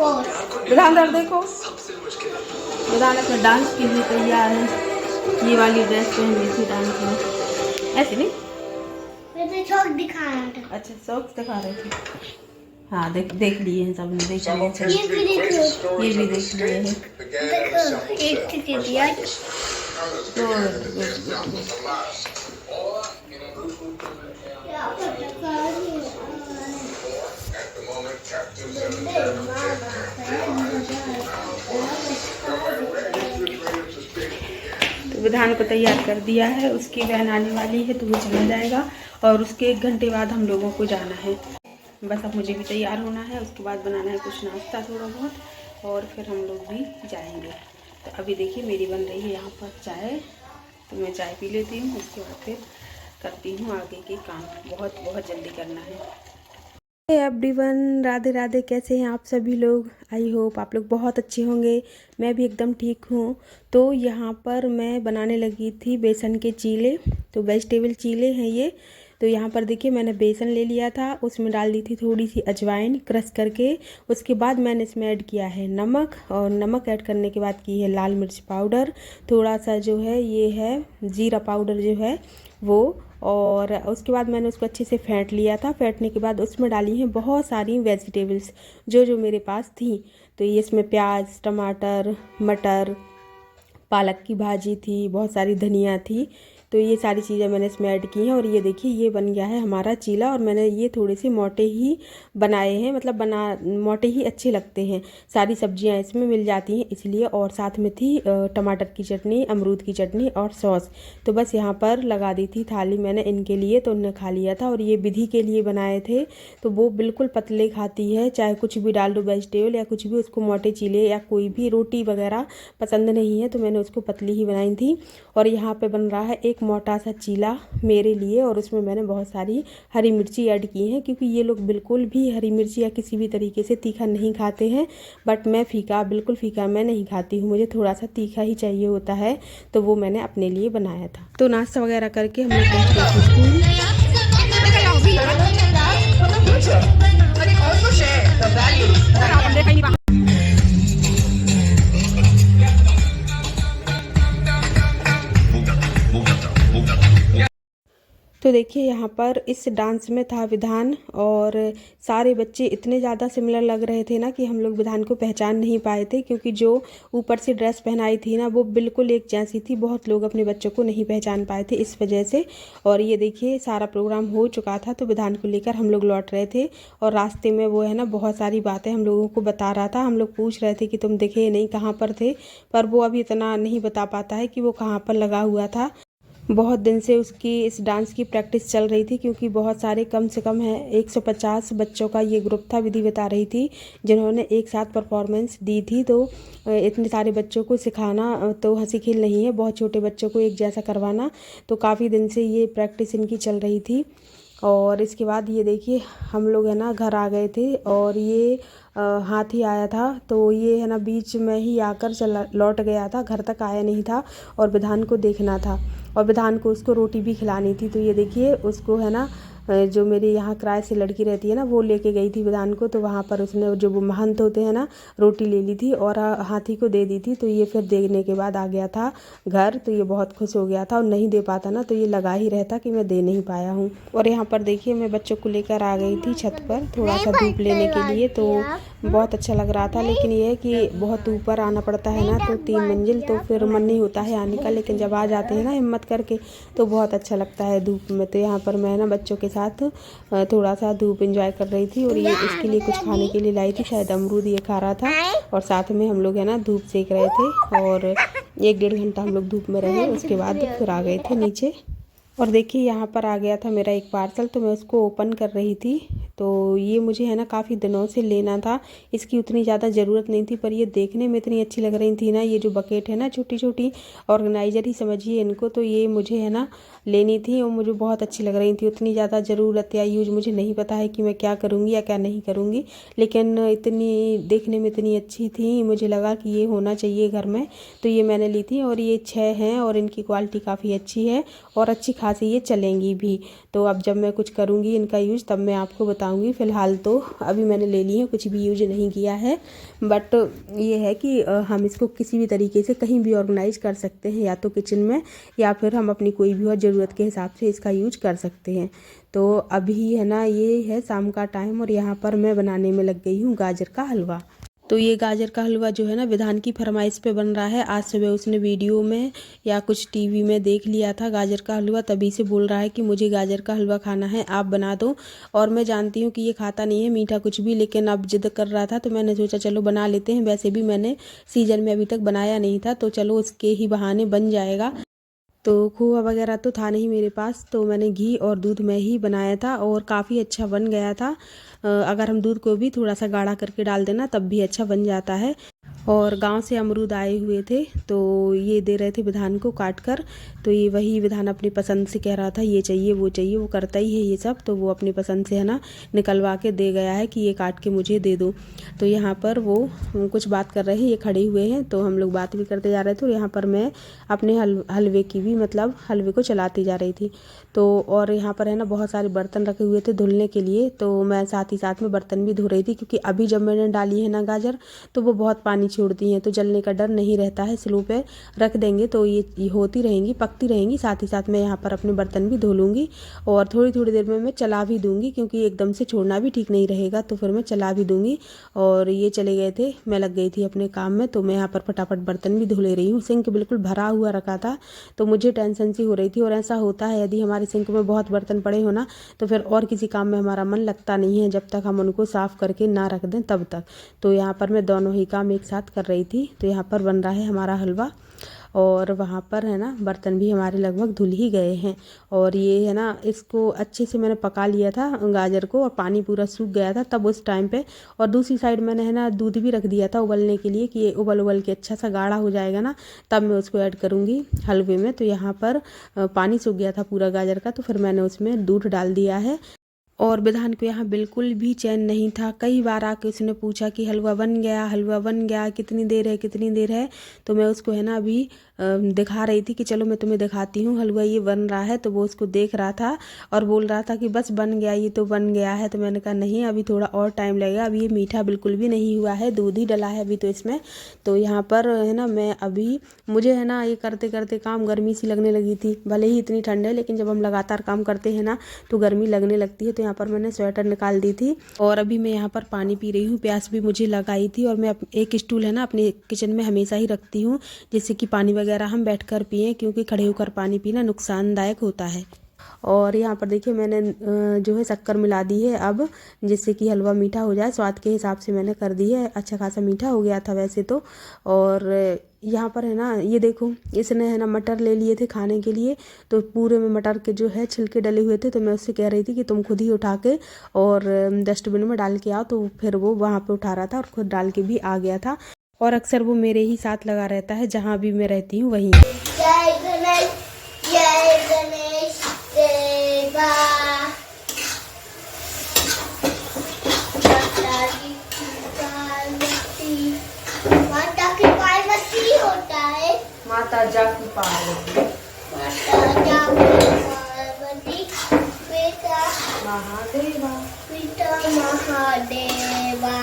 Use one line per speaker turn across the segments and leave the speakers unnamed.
विधान दर देखो, विधान अपने डांस के लिए तैयार है। ये वाली ड्रेस पहनी थी डांस में, ऐसे नहीं,
मैं तो शौक दिखा रहा था।
अच्छा शौक दिखा रहे थे। हाँ देख लिए हैं, सबने देख लिए हैं।
ये भी देखो,
ये भी देख लिए हैं।
देखो एक टिकट दिया।
तो विधान को तैयार कर दिया है, उसकी बहन आने वाली है तो वो चला जाएगा और उसके 1 घंटे बाद हम लोगों को जाना है। बस अब मुझे भी तैयार होना है, उसके बाद बनाना है कुछ नाश्ता थोड़ा बहुत और फिर हम लोग भी जाएंगे। तो अभी देखिए मेरी बन रही है यहाँ पर चाय, तो मैं चाय पी लेती हूँ, उसके बाद फिर करती हूँ आगे के काम। बहुत जल्दी करना है। एवरीवन, राधे राधे। कैसे हैं आप सभी लोग? आई होप आप लोग बहुत अच्छे होंगे। मैं भी एकदम ठीक हूँ। तो यहाँ पर मैं बनाने लगी थी बेसन के चीले, तो वेजिटेबल चीले हैं ये। तो यहाँ पर देखिए मैंने बेसन ले लिया था, उसमें डाल दी थी थोड़ी सी अजवाइन क्रश करके। उसके बाद मैंने इसमें ऐड किया है नमक, और नमक ऐड करने के बाद की है लाल मिर्च पाउडर, थोड़ा सा जो है ये है जीरा पाउडर जो है वो, और उसके बाद मैंने उसको अच्छे से फेंट लिया था। फेंटने के बाद उसमें डाली हैं बहुत सारी वेजिटेबल्स जो मेरे पास थी। तो ये इसमें प्याज, टमाटर, मटर, पालक की भाजी थी, बहुत सारी धनिया थी। तो ये सारी चीज़ें मैंने इसमें ऐड की हैं और ये देखिए ये बन गया है हमारा चीला। और मैंने ये थोड़े से मोटे ही बनाए हैं, मतलब मोटे ही अच्छे लगते हैं। सारी सब्जियां इसमें मिल जाती हैं इसलिए। और साथ में थी टमाटर की चटनी, अमरूद की चटनी और सॉस। तो बस यहाँ पर लगा दी थी थाली मैंने इनके लिए, तो उन्होंने खा लिया था। और ये विधि के लिए बनाए थे, तो वो बिल्कुल पतले खाती है, चाहे कुछ भी डाल दो वेजिटेबल या कुछ भी, उसको मोटे चीले या कोई भी रोटी वगैरह पसंद नहीं है, तो मैंने उसको पतली ही बनाई थी। और यहाँ पे बन रहा है एक मोटा सा चीला मेरे लिए, और उसमें मैंने बहुत सारी हरी मिर्ची ऐड की हैं, क्योंकि ये लोग बिल्कुल भी हरी मिर्ची या किसी भी तरीके से तीखा नहीं खाते हैं। बट मैं बिल्कुल फीका मैं नहीं खाती हूँ, मुझे थोड़ा सा तीखा ही चाहिए होता है, तो वो मैंने अपने लिए बनाया था। तो नाश्ता वगैरह करके हम लोग पहुँच गए थे स्कूल। तो देखिए यहाँ पर इस डांस में था विधान, और सारे बच्चे इतने ज़्यादा सिमिलर लग रहे थे ना कि हम लोग विधान को पहचान नहीं पाए थे, क्योंकि जो ऊपर से ड्रेस पहनाई थी ना वो बिल्कुल एक जैसी थी। बहुत लोग अपने बच्चों को नहीं पहचान पाए थे इस वजह से। और ये देखिए सारा प्रोग्राम हो चुका था, तो विधान को लेकर हम लोग लौट रहे थे, और रास्ते में वो है ना बहुत सारी बातें हम लोगों को बता रहा था। हम लोग पूछ रहे थे कि तुम दिखे नहीं, कहाँ पर थे, पर वो अभी इतना नहीं बता पाता है कि वो कहाँ पर लगा हुआ था। बहुत दिन से उसकी इस डांस की प्रैक्टिस चल रही थी, क्योंकि बहुत सारे कम से कम है 150 बच्चों का ये ग्रुप था, विधि बता रही थी, जिन्होंने एक साथ परफॉर्मेंस दी थी। तो इतने सारे बच्चों को सिखाना तो हंसी खेल नहीं है, बहुत छोटे बच्चों को एक जैसा करवाना। तो काफ़ी दिन से ये प्रैक्टिस इनकी चल रही थी। और इसके बाद ये देखिए हम लोग है ना घर आ गए थे, और ये हाथी आया था, तो ये है ना बीच में ही आकर चला लौट गया था, घर तक आया नहीं था। और विधान को देखना था, और विधान को उसको रोटी भी खिलानी थी। तो ये देखिए उसको है ना जो मेरे यहाँ किराए से लड़की रहती है ना, वो लेके गई थी विधान को। तो वहाँ पर उसने जो वो महंत होते हैं ना, रोटी ले ली थी और हाथी को दे दी थी। तो ये फिर देने के बाद आ गया था घर, तो ये बहुत खुश हो गया था। और नहीं दे पाता ना तो ये लगा ही रहता कि मैं दे नहीं पाया हूँ। और यहाँ पर देखिए मैं बच्चों को लेकर आ गई थी छत पर थोड़ा सा धूप लेने के लिए, तो बहुत अच्छा लग रहा था। लेकिन ये है कि बहुत ऊपर आना पड़ता है ना, तो 3 मंजिल, तो फिर मन नहीं होता है आने का। लेकिन जब आ जाते हैं ना हिम्मत करके, तो बहुत अच्छा लगता है धूप में। तो यहाँ पर मैं ना बच्चों के साथ थोड़ा सा धूप एंजॉय कर रही थी, और ये इसके लिए कुछ खाने के लिए लाई थी, शायद अमरूद ये खा रहा था। और साथ में हम लोग है ना धूप सेक रहे थे, और 1-1.5 घंटा हम लोग धूप में रहे, उसके बाद फिर आ गए थे नीचे। और देखिए यहाँ पर आ गया था मेरा एक पार्सल, तो मैं उसको ओपन कर रही थी। तो ये मुझे है ना काफ़ी दिनों से लेना था, इसकी उतनी ज़्यादा ज़रूरत नहीं थी, पर ये देखने में इतनी अच्छी लग रही थी ना। ये जो बकेट है ना छोटी छोटी, ऑर्गेनाइजर ही समझिए इनको, तो ये मुझे है ना लेनी थी, और मुझे बहुत अच्छी लग रही थी। उतनी ज़्यादा ज़रूरत या यूज मुझे नहीं पता है कि मैं क्या करूँगी या क्या नहीं करूँगी, लेकिन इतनी देखने में इतनी अच्छी थी, मुझे लगा कि ये होना चाहिए घर में, तो ये मैंने ली थी। और ये 6 हैं, और इनकी क्वालिटी काफ़ी अच्छी है, और अच्छी खासी ये चलेंगी भी। तो अब जब मैं कुछ करूँगी इनका यूज़, तब मैं आपको बताऊँगी बताऊंगी। फ़िलहाल तो अभी मैंने ले ली है, कुछ भी यूज नहीं किया है, बट ये है कि हम इसको किसी भी तरीके से कहीं भी ऑर्गेनाइज कर सकते हैं, या तो किचन में या फिर हम अपनी कोई भी और ज़रूरत के हिसाब से इसका यूज कर सकते हैं। तो अभी है ना, ये है शाम का टाइम और यहाँ पर मैं बनाने में लग गई हूँ गाजर का हलवा। तो ये गाजर का हलवा जो है ना, विधान की फरमाइश पे बन रहा है। आज सुबह उसने वीडियो में या कुछ टीवी में देख लिया था गाजर का हलवा, तभी से बोल रहा है कि मुझे गाजर का हलवा खाना है, आप बना दो। और मैं जानती हूँ कि ये खाता नहीं है मीठा कुछ भी, लेकिन अब जिद कर रहा था तो मैंने सोचा चलो बना लेते हैं। वैसे भी मैंने सीजन में अभी तक बनाया नहीं था, तो चलो उसके ही बहाने बन जाएगा। तो खोआ वगैरह तो था नहीं मेरे पास, तो मैंने घी और दूध में ही बनाया था और काफ़ी अच्छा बन गया था। अगर हम दूध को भी थोड़ा सा गाढ़ा करके डाल देना तब भी अच्छा बन जाता है। और गांव से अमरूद आए हुए थे, तो ये दे रहे थे विधान को काट कर। तो ये वही विधान अपनी पसंद से कह रहा था ये चाहिए वो चाहिए, वो करता ही है ये सब, तो वो अपनी पसंद से है ना निकलवा के दे गया है कि ये काट के मुझे दे दो। तो यहाँ पर वो कुछ बात कर रहे हैं, ये खड़े हुए हैं, तो हम लोग बात भी करते जा रहे थे। और यहाँ पर मैं अपने हलवे की भी मतलब हलवे को चलाती जा रही थी। तो और यहाँ पर है ना बहुत सारे बर्तन रखे हुए थे धुलने के लिए, तो मैं साथ ही साथ में बर्तन भी धो रही थी, क्योंकि अभी जब मैंने डाली है ना गाजर, तो वो बहुत पानी छोड़ती हैं, तो जलने का डर नहीं रहता है। स्लो पे रख देंगे तो ये होती रहेंगी, पकती रहेंगी। साथ ही साथ मैं यहाँ पर अपने बर्तन भी धो लूँगी और थोड़ी थोड़ी देर में मैं चला भी दूँगी, क्योंकि एकदम से छोड़ना भी ठीक नहीं रहेगा, तो फिर मैं चला भी दूँगी। और ये चले गए थे, मैं लग गई थी अपने काम में, तो मैं यहाँ पर फटाफट बर्तन भी धो ले रही हूँ। सिंक बिल्कुल भरा हुआ रखा था, तो मुझे टेंशन सी हो रही थी। और ऐसा होता है यदि हमारे सिंक में बहुत बर्तन पड़े हो ना, तो फिर और किसी काम में हमारा मन लगता नहीं है जब तक हम उनको साफ़ करके ना रख दें तब तक। तो यहाँ पर मैं दोनों ही काम एक साथ कर रही थी। तो यहाँ पर बन रहा है हमारा हलवा, और वहाँ पर है ना बर्तन भी हमारे लगभग धुल ही गए हैं। और ये है ना, इसको अच्छे से मैंने पका लिया था गाजर को, और पानी पूरा सूख गया था तब उस टाइम पे। और दूसरी साइड मैंने है ना दूध भी रख दिया था उबलने के लिए, कि ये उबल के अच्छा सा गाढ़ा हो जाएगा ना, तब मैं उसको ऐड करूँगी हलवे में। तो यहाँ पर पानी सूख गया था पूरा गाजर का, तो फिर मैंने उसमें दूध डाल दिया है। और विधान को यहाँ बिल्कुल भी चैन नहीं था। कई बार आके उसने पूछा कि हलवा बन गया, हलवा बन गया, कितनी देर है कितनी देर है। तो मैं उसको है ना अभी दिखा रही थी कि चलो मैं तुम्हें दिखाती हूँ हलवा ये बन रहा है। तो वो उसको देख रहा था और बोल रहा था कि बस बन गया, ये तो बन गया है। तो मैंने कहा नहीं, अभी थोड़ा और टाइम लगेगा, अभी ये मीठा बिल्कुल भी नहीं हुआ है, दूध ही डला है अभी तो इसमें। तो यहाँ पर है ना मैं अभी, मुझे है ना ये करते करते काम गर्मी सी लगने लगी थी। भले ही इतनी ठंड है, लेकिन जब हम लगातार काम करते हैं ना तो गर्मी लगने लगती है। तो यहाँ पर मैंने स्वेटर निकाल दी थी और अभी मैं यहाँ पर पानी पी रही हूँ। प्यास भी मुझे लगाई थी, और मैं एक स्टूल है ना अपने किचन में हमेशा ही रखती हूँ, जिससे कि पानी वगैरह हम बैठकर पिएं, क्योंकि खड़े होकर पानी पीना नुकसानदायक होता है। और यहाँ पर देखिए मैंने जो है शक्कर मिला दी है अब, जिससे कि हलवा मीठा हो जाए। स्वाद के हिसाब से मैंने कर दी है, अच्छा खासा मीठा हो गया था वैसे तो। और यहाँ पर है ना ये देखो, इसने है ना मटर ले लिए थे खाने के लिए, तो पूरे में मटर के जो है छिलके डले हुए थे। तो मैं उससे कह रही थी कि तुम खुद ही उठा के और डस्टबिन में डाल के आओ, तो फिर वो वहाँ पे उठा रहा था और खुद डाल के भी आ गया था। और अक्सर वो मेरे ही साथ लगा रहता है, जहाँ भी मैं रहती हूँ वहीं।
जय गणेश, जय गणेश देवा। माता की पार्वती होता है,
माता जाकी पार्वती,
माता जाकी पार्वती, पिता
महादेवा,
पिता महादेवा।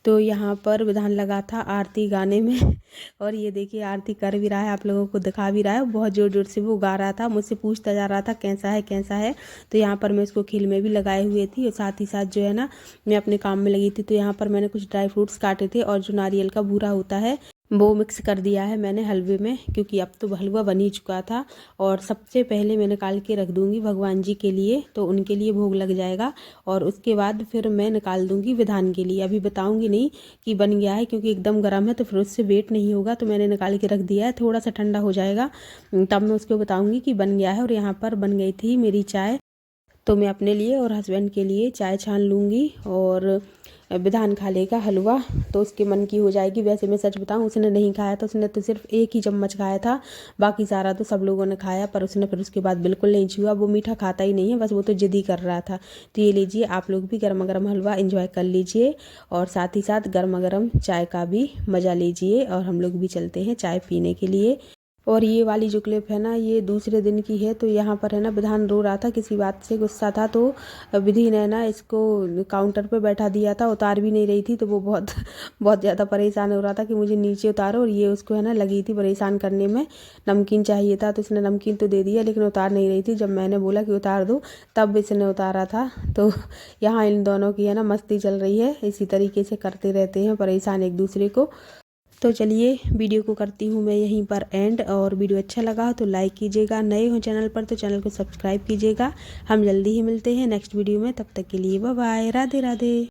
तो यहाँ पर विधान लगा था आरती गाने में, और ये देखिए आरती कर भी रहा है, आप लोगों को दिखा भी रहा है। बहुत ज़ोर ज़ोर से वो गा रहा था, मुझसे पूछता जा रहा था कैसा है कैसा है। तो यहाँ पर मैं उसको खील में भी लगाए हुए थी, और साथ ही साथ जो है ना मैं अपने काम में लगी थी। तो यहाँ पर मैंने कुछ ड्राई फ्रूट्स काटे थे, और जो नारियल का भूरा होता है वो मिक्स कर दिया है मैंने हलवे में, क्योंकि अब तो हलवा बन ही चुका था। और सबसे पहले मैं निकाल के रख दूँगी भगवान जी के लिए, तो उनके लिए भोग लग जाएगा। और उसके बाद फिर मैं निकाल दूँगी विधान के लिए। अभी बताऊँगी नहीं कि बन गया है, क्योंकि एकदम गर्म है, तो फिर उससे वेट नहीं होगा। तो मैंने निकाल के रख दिया है, थोड़ा सा ठंडा हो जाएगा तब मैं उसको बताऊँगी कि बन गया है। और यहाँ पर बन गई थी मेरी चाय, तो मैं अपने लिए और हस्बैंड के लिए चाय छान लूँगी, और विधान खा लेगा हलवा तो उसके मन की हो जाएगी। वैसे मैं सच बताऊं, उसने नहीं खाया था, उसने तो सिर्फ एक ही चम्मच खाया था, बाकी सारा तो सब लोगों ने खाया, पर उसने फिर उसके बाद बिल्कुल नहीं छुआ। वो मीठा खाता ही नहीं है, बस वो तो जिद ही कर रहा था। तो ये लीजिए, आप लोग भी गर्मा गर्म हलवा एंजॉय कर लीजिए, और साथ ही साथ गर्मा गर्म चाय का भी मज़ा लीजिए। और हम लोग भी चलते हैं चाय पीने के लिए। और ये वाली जो क्लिप है ना ये दूसरे दिन की है। तो यहाँ पर है ना विधान रो रहा था, किसी बात से गुस्सा था, तो विधि ने ना इसको काउंटर पे बैठा दिया था, उतार भी नहीं रही थी। तो वो बहुत बहुत ज़्यादा परेशान हो रहा था कि मुझे नीचे उतारो, और ये उसको है ना लगी थी परेशान करने में। नमकीन चाहिए था तो इसने नमकीन तो दे दिया लेकिन उतार नहीं रही थी। जब मैंने बोला कि उतार दो तब इसने उतारा था। तो यहाँ इन दोनों की है ना मस्ती चल रही है, इसी तरीके से करते रहते हैं परेशान एक दूसरे को। तो चलिए वीडियो को करती हूँ मैं यहीं पर एंड, और वीडियो अच्छा लगा तो लाइक कीजिएगा, नए हो चैनल पर तो चैनल को सब्सक्राइब कीजिएगा। हम जल्दी ही मिलते हैं नेक्स्ट वीडियो में, तब तक के लिए बाय बाय, राधे राधे।